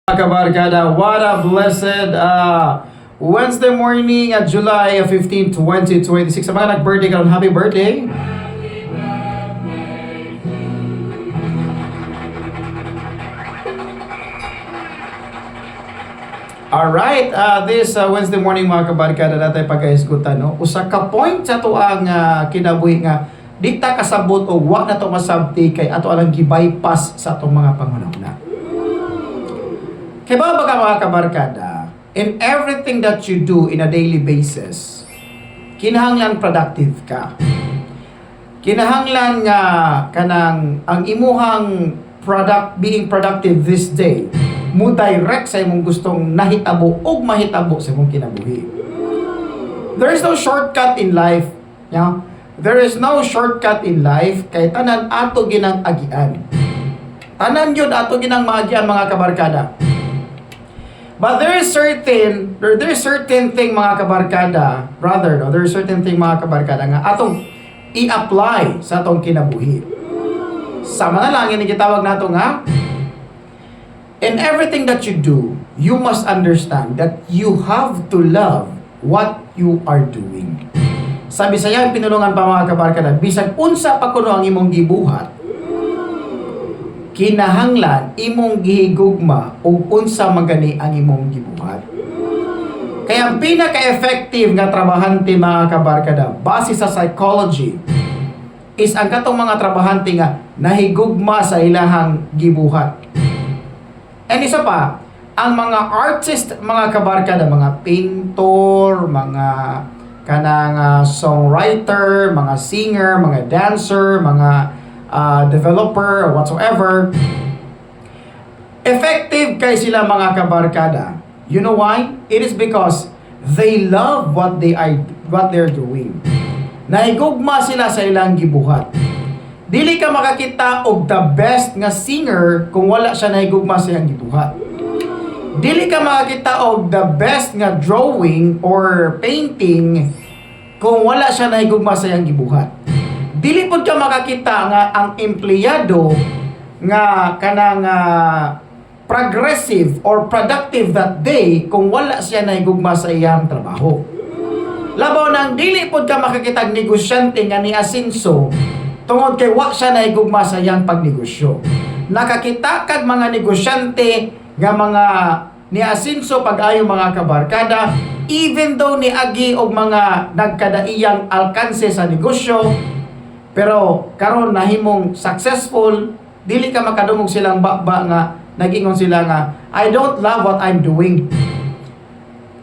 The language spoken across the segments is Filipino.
Kabarkada, what a blessed Wednesday morning at July 15, 2026. Sa mga nag-birthday karon, happy birthday! Alright, this Wednesday morning mga kabarkada natay pagkahisgutan, no? Usa ka point sa to ang kinabuhi nga di ta kasabot o wa na to masabti kay ato alang gibypass sa atong mga pangunahuna. Kaya ba mga kabarkada, in everything that you do in a daily basis, kinahanglan productive ka. Kinahanglan nga kanang ang imuhang being productive this day, mo direct sa imong gustong nahitabo o mahitabo sa imong kinabuhi. There is no shortcut in life. Yeah? There is no shortcut in life kay tanan ato ginang agian. Tanan yun ato ginang maagian mga kabarkada. But there is certain thing mga kabarkada, there is certain thing mga kabarkada nga atong i-apply sa atong kinabuhi. Sama na lang ini gitawag nato nga in everything that you do, you must understand that you have to love what you are doing. Sa Bisaya pinulungan pa mga kabarkada, bisag unsa pa kuno ang imong gibuhat, kinahanglan imong gihigugma ug unsa magani ang imong gibuhat. Kaya ang pinaka-effective nga trabahante mga kabarkada base sa psychology is ang katong mga trabahante nga nahigugma sa ilahang gibuhat. And isa pa, ang mga artist mga kabarkada, mga painter, mga kanang songwriter, mga singer, mga dancer, mga developer or whatsoever, effective kay sila mga kabarkada. You know why? It is because they love what they're doing. Nahigugma sila sa ilang gibuhat. Dili ka makakita og the best nga singer kung wala siya nahigugma sa iyang gibuhat. Dili ka makakita og the best nga drawing or painting kung wala siya nahigugma sa iyang gibuhat. Dili pod ka makakita nga ang empleyado nga kanang progressive or productive that day kung wala siya nahigugma sa iyang trabaho. Labaw nang dili pod ka makakita ang negosyante nga ni Asinso tungod kay wa siya nahigugma sa iyang pagnegosyo. Nakakita kag mga negosyante nga mga ni Asinso pag-ayo mga kabarkada, even though ni agi og mga nagkadaiyang alkanse sa negosyo, pero karon nahimong successful, dili ka makadungog silang baba nga nagingon sila nga I don't love what I'm doing.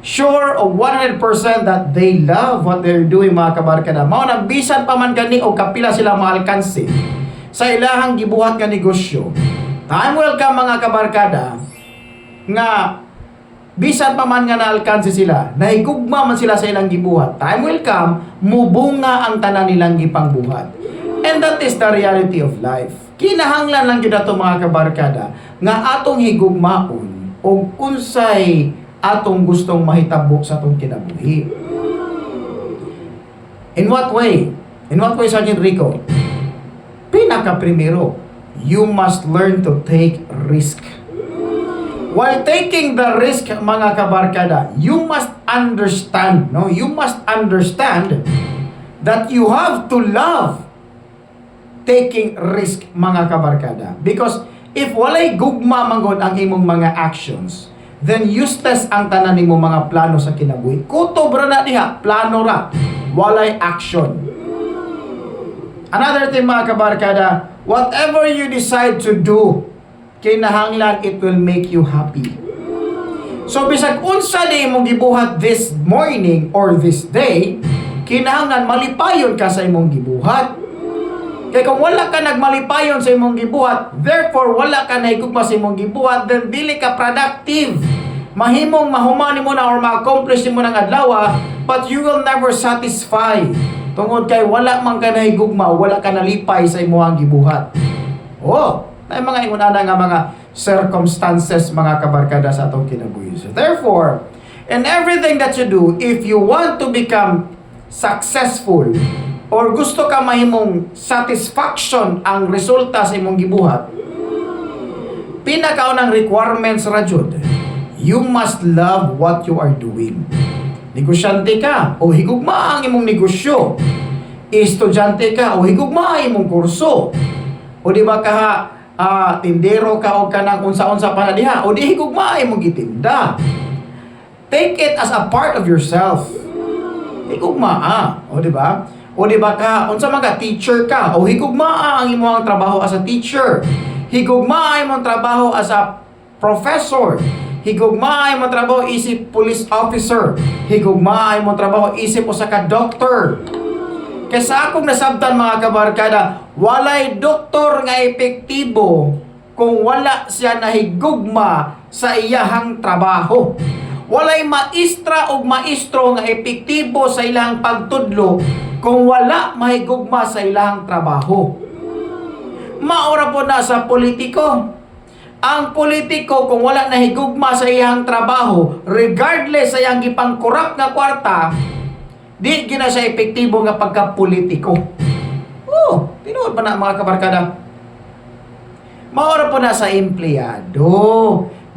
Sure o 100% that they love what they're doing mga kabarkada. Mao nagbisan pa man gani o kapila sila maalkanse sa ilahang gibuhat nga negosyo. Time will come mga kabarkada nga bisan pa man nga naalkanse sila, nahigugma man sila sa ilang gibuhat. Time will come, mubunga ang tanan nilang gipangbuhat. And that is the reality of life. Kinahanglan lang gyud ato mga kabarkada nga atong higugmaon og unsay atong gustong mahitabo sa atong kinabuhi. In what way? In what way, Sergeant Rico? Pinaka primero, you must learn to take risk. While taking the risk, mga kabarkada, you must understand, no? You must understand that you have to love taking risk, mga kabarkada. Because if walay gugma manggod ang imong mga actions, then useless ang tanan nimo mga plano sa kinabuhi. Kutob ra na diha, plano ra, walay action. Another thing mga kabarkada, whatever you decide to do, kinahanglan it will make you happy. So bisag unsa di imong gibuhat this morning or this day, kinahanglan malipayon ka sa imong gibuhat. Kaya kung wala ka nagmalipayon sa imong gibuhat, therefore wala ka nahigugma sa imong gibuhat, then dili ka productive. Mahimong mahumani mo na or ma-accomplish mo ng adlaw, but you will never satisfy. Tungod kay wala man ka nahigugma, wala ka nalipay sa imong gibuhat. Na mga ingunana nga mga circumstances mga kabarkada sa atong kinabuhi. So therefore, in everything that you do, if you want to become successful or gusto ka mahimong satisfaction ang resulta sa imong gibuhat, pinakaunang requirements ra jud, you must love what you are doing. Negosyante ka, o higugma ang imong negosyo. Estudyante ka, o higugma ang imong kurso. O di ba ka tindero ka o kanang unsa-unsa pa na diha, o di higugma ang imong gitinda. Take it as a part of yourself. Higugma, o di ba? O di ba ka unsa man ka teacher ka, o higugma ang imong trabaho as a teacher. Higugma ang imong trabaho as a professor. Higugma ay mo trabaho isip police officer. Higugma ay mo trabaho isip usa ka doctor. Kaysa akong nasabtan mga kabarkada, walay doktor nga epektibo kung wala siya nahigugma sa iyahang trabaho. Walay maestra o maestro nga epektibo sa ilang pagtudlo kung wala mahigugma sa ilang trabaho. Maura po na sa politiko. Ang politiko kung wala nahigugma sa iyang trabaho, regardless sa iyang gipangkurap nga kwarta, di gina siya epektibo nga pagka-politiko. Tinuod pa na mga kabarkada. Maura po na sa empleyado.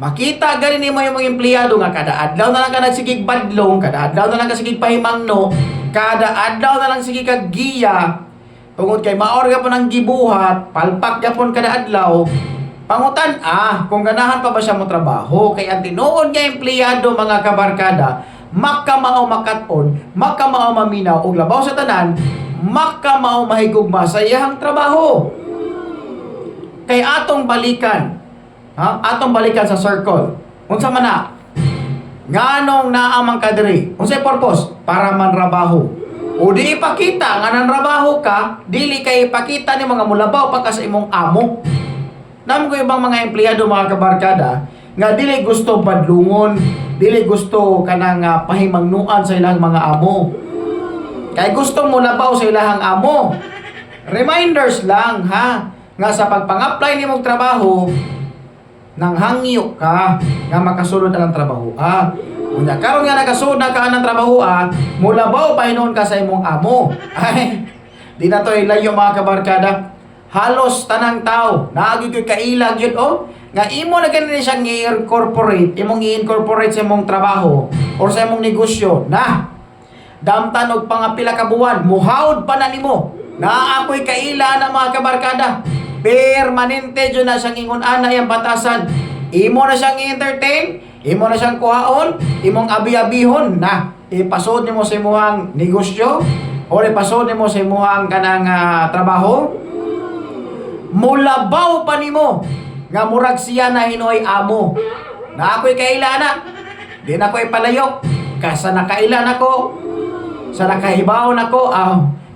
Makita ganin mo yung mga empleyado nga kada adlaw na lang ka nagsigig badlong, kada adlaw na lang ka sigig pahimangno, kada adlaw na lang sigig kaggiya, tungod kay maorga po ng gibuhat, palpak yapon kada adlaw. Pangutan kung ganahan pa ba siya mo trabaho. Kay ang tinuod nga empleyado mga kabarkada, makamao makaton, makamao maminaw, og labaw sa tanan, makamao mahigugma sa iyang trabaho. Kay atong balikan, atong balikan sa circle. Unsa man na? Nganong naamang kadiri? Unsay purpose? Para manrabaho. O di ipakita nga nanrabaho ka, dili kay ipakita ni mga mulabaw pagka sa imong amo. Naman ko ibang mga empleyado mga kabarkada nga dili gusto badlungon, dili gusto kanang pahimangnuan sa ilang mga amo. Kay gusto mo labaw sa ilang amo. Reminders lang nga sa pagpang-apply nimong trabaho nang hangyo ka nga makasulod ang trabaho. Unya karon nga nakasulod na ka ng trabaho mulabaw pa hinon ka sa imong amo. Ay, di na to ilayo mga kabarkada. Halos tanang tao, naagi ko'y kailag yun, nga imo na ganun siyang i-incorporate, imong i-incorporate sa imong trabaho, or sa imong negosyo, damtan og pangapila ka buwan, muhawd pa na nimo, na ako'y kaila na mga kabarkada, permanente dyan na siyang ingon-ana yung batasan, imo na siyang i-entertain, imo na siyang kuhaon, imong abi-abihon, ipasod nimo sa imong negosyo, o ipasod nimo sa imong kanang trabaho, mulabaw pa nimo nga murag siya na hinoy amo na ako'y kailana di na ako'y palayok kasa nakailan ako sa nakahibaw nako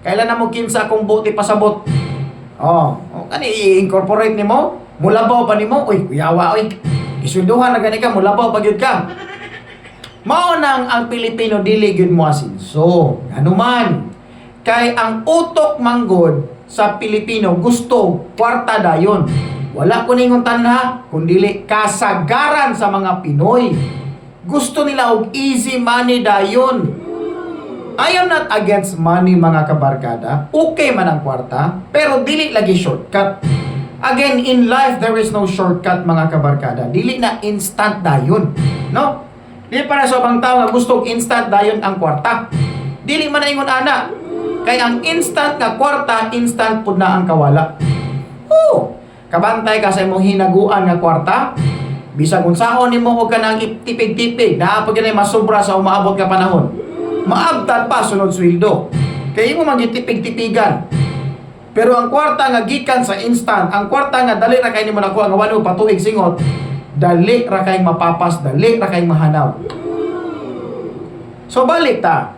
kailan na mo kinsa akong buti pasabot kani i-incorporate nimo mulabaw pa nimo kuyawa isulduhan na gani ka mulabaw pa gyud ka mao nang ang Pilipino dili gyud mo asinso anuman kay ang utok manggod sa Pilipino gusto kwarta dayon. Wala ko ningon tanha kundili kasagaran sa mga Pinoy. Gusto nila og easy money dayon. I am not against money mga kabarkada. Okay man ang kwarta, pero dili lagi shortcut. Again, in life there is no shortcut mga kabarkada. Dili na instant dayon, no? Dili para sa bang tao nga gusto og instant dayon ang kwarta. Dili man ingon ana. Kay ang instant nga kwarta, instant pud na ang kawala. Kabantay ka sa imong hinaguan nga kwarta, bisag unsaon nimo og kanang tipig-tipig, naapod ganay masobra sa umaabot nga panahon. Maabtan pa sunod sweldo. Kay imo man gitipig-tipigan. Pero ang kwarta nga gikan sa instant, ang kwarta nga dali ra kay nimo nakuha nga walo patuig singot, dali ra kay mapapas, dali ra kay mahanaw. So balik ta.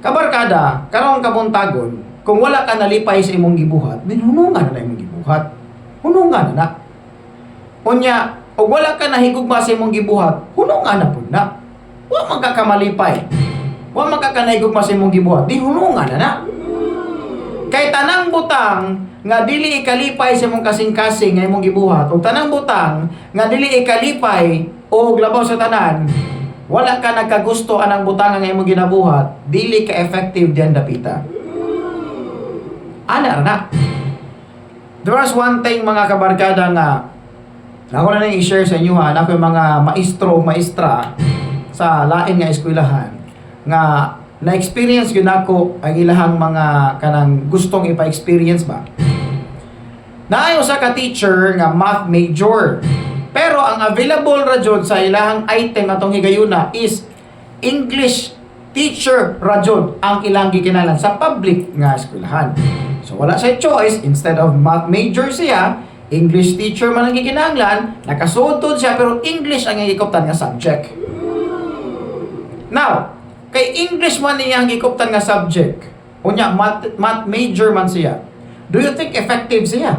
Kabarkada, karong kabuntagon, kung wala ka nalipay sa imong gibuhat, then hunungan na imong gibuhat. Hunungan na. Unya, o wala ka nahigugma sa imong gibuhat, hunungan na pud na. Wa man ka kamalipay. Wa man ka nahigugma sa imong gibuhat, di hunungan na. Kay tanang butang nga dili ikalipay sa imong kasing-kasing nga imong gibuhat, o tanang butang nga dili ikalipay o labaw sa tanan, wala ka nagkagusto anang butangan nga imong ginabuhat, dili ka effective diyan dapita. Ana na. There was one thing mga kabarkada nga Ako na nang i-share sa inyo ha, ako yung mga maestro, maestra sa lain nga eskwelahan nga na-experience yun ako ang ilahang mga kanang gustong ipa-experience ba. Naayo sa ka-teacher nga math major. Pero ang available ra jud sa ilahang item atong higayuna is English teacher ra jud ang ilang gikinahanglan sa public nga eskwelahan. So wala siya choice, instead of math major siya, English teacher man ang gikinahanglan, nakasudtod siya pero English ang gikuptan nga subject. Now, kay English man niya ang gikuptan nga subject, unya math major man siya. Do you think effective siya?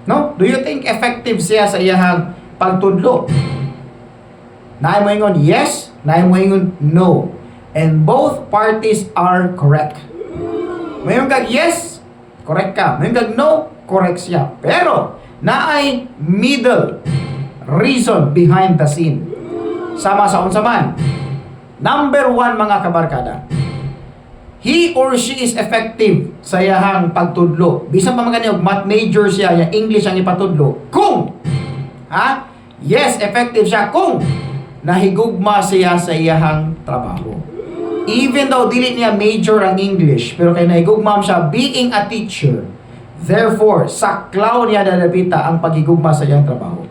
No? Do you think effective siya sa iyang pagtudlo? Naay mo ingon yes, naay mo ingon no. And both parties are correct. Mayroon kag yes, correct ka. Mayroon kag no, correct siya. Pero, naay middle reason behind the scene. Sama sa unsa man. Number 1 mga kabarkada. He or she is effective sa iyahang pagtudlo. Bisan pa magani og math major siya, ya English ang ipatudlo. Kung yes, effective siya kung nahigugma siya sa iyahang trabaho. Even though dili niya major ang English, pero kay nahigugma siya being a teacher. Therefore, saklaw niya dadapita ang paghigugma sa iyang trabaho.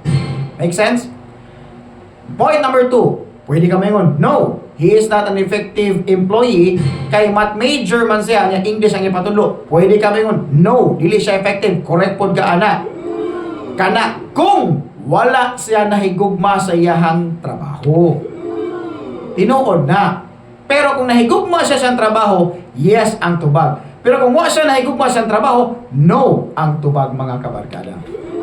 Make sense? Point number 2. Pwede ka maingon, no. He is not an effective employee. Kay math major man siya, niya English ang ipatudlo. Pwede ka maingon, no. Dili siya effective. Correct pod ka ana. Kana kung wala siya nahigugma sa iyahang trabaho. Tinuod na. Pero kung nahigugma siya sa trabaho, yes ang tubag. Pero kung wala siya nahigugma sa trabaho, no ang tubag mga kabarkada.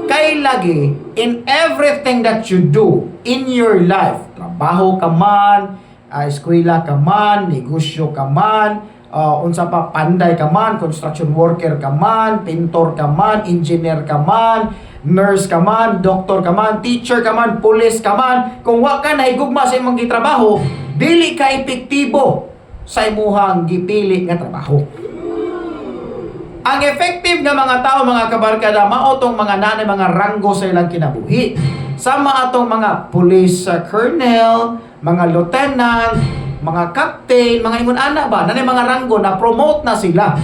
Kay lagi, in everything that you do in your life, trabaho ka man, eskwela ka man, negosyo ka man, unsa pa panday ka man, construction worker ka man, pintor ka man, engineer ka man, nurse ka man, doktor ka man, teacher ka man, police ka man, kung wa ka nahigugma sa imong gitrabaho, dili ka epektibo sa imuhang gipili nga trabaho. Ang effective nga mga tao, mga kabarkada, mao tong mga nanay, mga ranggo sa ilang kinabuhi. Sama atong mga police colonel, mga lieutenant, mga captain, mga ingon ana ba, nanay mga ranggo na promote na sila.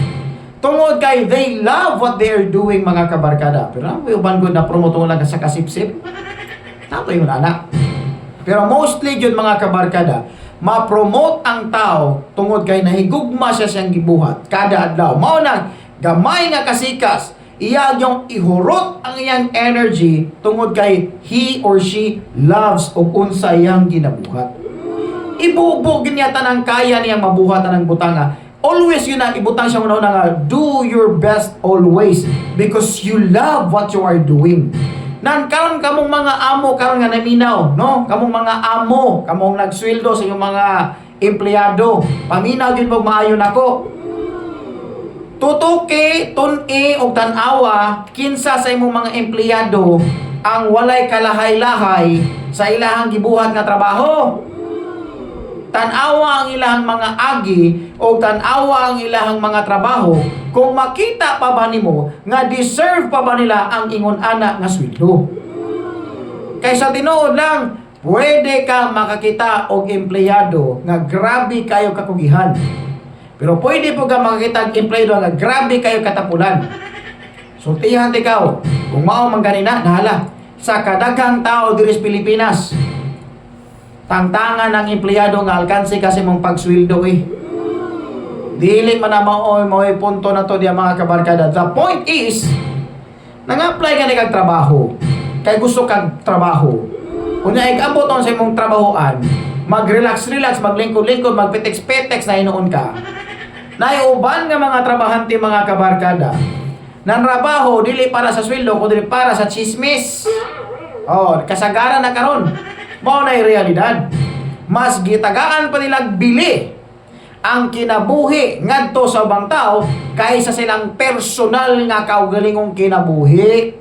Tungod kay they love what they are doing mga kabarkada. Pero uban ko na promote lang sa kasipsip. Tato yung ana. Pero mostly yun mga kabarkada, ma-promote ang tao tungod kay nahigugma siya siyang gibuhat kada adlaw. Mao nang gamay nga kasikas, iya yung ihurot ang iyang energy tungod kay he or she loves o unsa iyang ginabuhat. Ibubog niya tanang kaya niyang mabuhatan ng butanga. Always yun ang ibutang siya una nga, do your best always because you love what you are doing. Nan karon kamong mga amo karon nga naminaw, no? Kamong mga amo, kamong nagsweldo sa inyong mga empleyado. Paminaw gyud pag maayo nako. Tutuki, tun-i o tan-awa kinsa sa imong mga empleyado ang walay kalahay-lahay sa ilahang gibuhat nga trabaho. Tan-awa ang ilahang mga agi o tan-awa ang ilahang mga trabaho kung makita pa ba nimo nga deserve pa ba nila ang ingon ana nga sweldo. Kaysa tinuod lang, pwede ka makakita og empleyado nga grabe kayo kakugihan. Pero pwede po ka makakita ang empleyado nga grabe kayo katapulan. Sultihan ikaw, kung mao man ganina, nahala, sa kadaghang tao diri sa Pilipinas, tangtangan ang empleyado nga alkansi kasi mong pagsweldo eh. Dili man na maoy punto na to diya mga kabarkada. The point is, nang-apply ka na kag trabaho, kay gusto kag trabaho. Unya igabot on sa imong trabahoan, mag-relax, maglingkod-lingkod, magpetex-petex na hinuon ka. Naiuban nga mga trabahante mga kabarkada, nang trabaho dili para sa sweldo kundi para sa chismis. Kasagaran na karon. Mao na realidad. Mas gitagaan pa nilang bili ang kinabuhi ngadto sa ubang tao kaysa silang personal nga kaugalingong kinabuhi.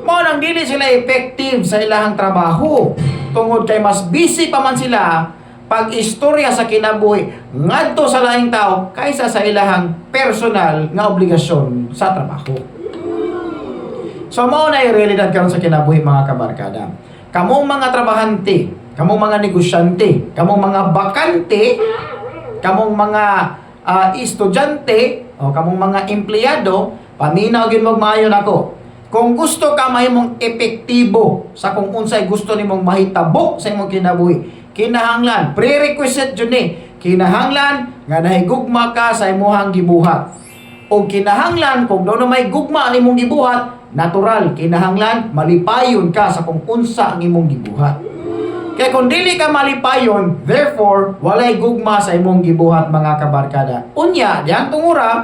Mao nang dili sila effective sa ilahang trabaho tungod kay mas busy pa man sila pag-istorya sa kinabuhi ngadto sa laing tao kaysa sa ilahang personal nga obligasyon sa trabaho. So mao na yung realidad karon sa kinabuhi mga kabarkada. Kamong mga trabahante, kamong mga negosyante, kamong mga bakante, kamong mga estudyante, o kamong mga empleyado, paminaw gyud mo maayo nako. Kung gusto ka mahimong epektibo sa kung unsay gusto nimong mahitabo sa imong kinabuhi, kinahanglan prerequisite jud ni, kinahanglan nga nahigugma ka sa imong gibuhat. O kinahanglan kung doon may gugma ang imong gibuhat, natural kinahanglan malipayon ka sa kung unsa ang imong gibuhat. Kaya kung dili ka malipayon, therefore walay gugma sa imong gibuhat mga kabarkada. Unya, diyan tungura,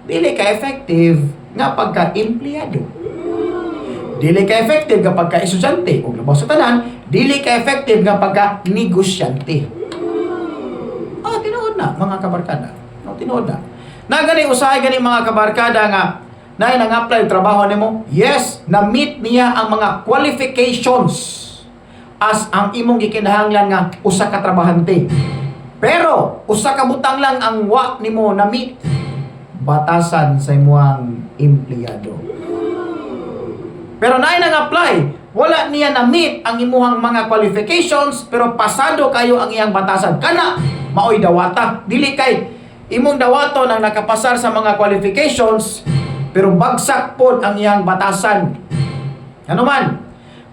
dili ka effective nga pagka-empleyado. Dili ka effective kapag ka-estudyante o labaw sa tanan, dili ka effective kapag ka-negosyante. Tinuod na mga kabarkada. Tinuod na. Na gani usahay gani mga kabarkada nga na nang-apply trabaho nimo. Yes, na-meet niya ang mga qualifications as ang imong gikinahanglan nga usa ka trabahante. Pero usa ka butang lang ang wa nimo na-meet, batasan sa imong empleyado. Pero naay nang-apply, wala niya na-meet ang imuhang mga qualifications, pero pasado kayo ang iyang batasan. Kana, maoy dawata. Dili kay imong dawato nang nakapasar sa mga qualifications, pero bagsak pod ang iyang batasan. Ano man,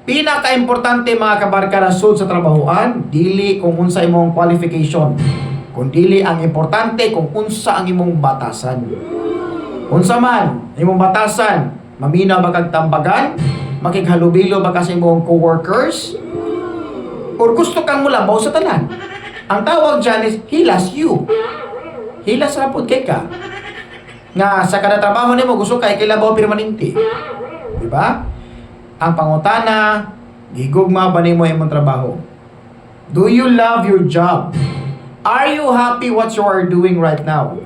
pinaka-importante mga kabarkada sud sa trabahoan, dili kung unsa imong qualification, kung dili ang importante kung unsa ang imong batasan. Unsa man imong batasan, maminaw ba kag tambagan? Makighalubilo ba ka sa imong co-workers? Or gusto kang mulabaw sa tanan? Ang tawag dyan is hilas you. Hilas rapod kay ka. Nga sa kada trabaho nimo gusto kay kilabaw permanente. Di ba? Ang pangutana, gigugma ba nimo imong trabaho? Do you love your job? Are you happy what you are doing right now?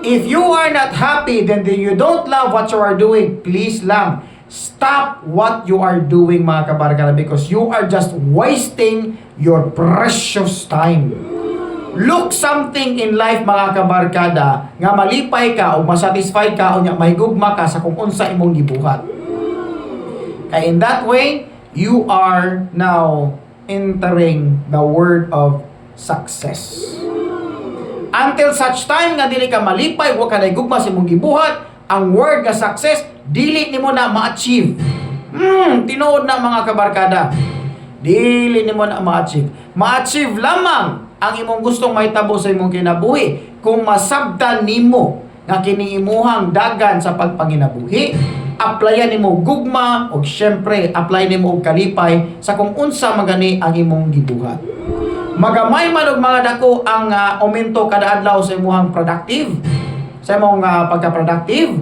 If you are not happy, then you don't love what you are doing, please lang, stop what you are doing mga kabarkada, because you are just wasting your precious time. Look something in life mga kabarkada, nga malipay ka o masatisfied ka o mahigugma ka sa kung unsa imong gibuhat. Kaya in that way, you are now entering the word of success. Until such time nga dili ka malipay, wa ka naigugma sa imong gibuhat, ang word nga success dili nimo na ma-achieve. Tinuod na mga kabarkada. Dili nimo na ma-achieve. Ma-achieve lamang ang imong gustong mahitabo sa imong kinabuhi kung masabtan nimo nga kini imuhang dagan sa pagpanginabuhi. Applyan nimo gugma o syempre apply nimo og kalipay sa kung unsa magani ang imong gibuhat. Magamay man og mga dako ang aumento kada adlaw sa imong productive, sa imong pagka-productive,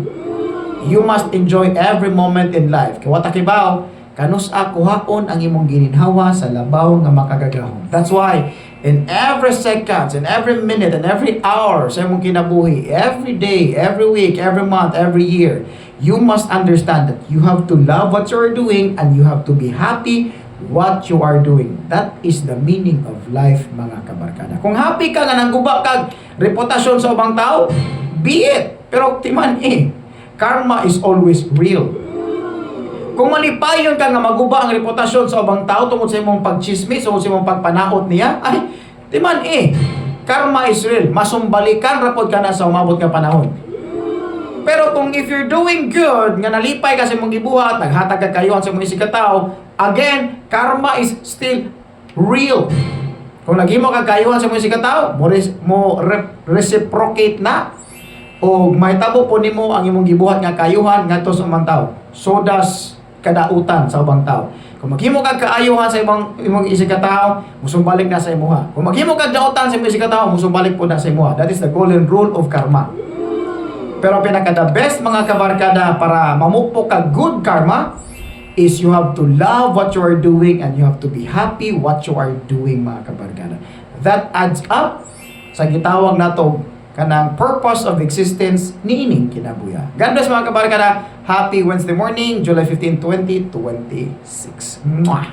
you must enjoy every moment in life. Kaya wata kibaw, kanus-a kuhaon ang imong gininhawa sa labaw nga makagagahom. That's why in every second, in every minute, and every hour sa imong kinabuhi, every day, every week, every month, every year, you must understand that you have to love what you are doing and you have to be happy what you are doing. That is the meaning of life mga kabarkada. Kung happy ka nga nangguba kag reputasyon sa ubang tao, be it. Pero timan karma is always real. Kung malipayon ka nga maguba ang reputasyon sa ubang tao tungod sa imong pagchismis o sa imong pagpanaot niya, ay timan karma is real. Masumbalikan rapod ka na sa umabot nga panahon. Pero kung if you're doing good, nga nalipay ka sa imong gibuhat, naghatag ka kayuhan sa imong isikataw, again, karma is still real. Kung naghimo ka kayuhan sa imong isikataw, mo reciprocate na. O mahitabo po nimo ang imong gibuhat nga kayuhan ngadto sa ubang tao. So does kadautan sa ubang tao. Kung maghimo ka kaayuhan sa imong isikataw, musumbalik na sa imuha. Kung maghimo ka dautan sa imong isikataw, musumbalik po na sa imuha. That is the golden rule of karma. Pero pinaka-the best mga kabarkada para mamupok ka good karma is you have to love what you are doing and you have to be happy what you are doing mga kabarkada. That adds up sa gitawag nato kanang purpose of existence niining kinabuya. God bless mga kabarkada. Happy Wednesday morning, July 15, 2026. Mwah!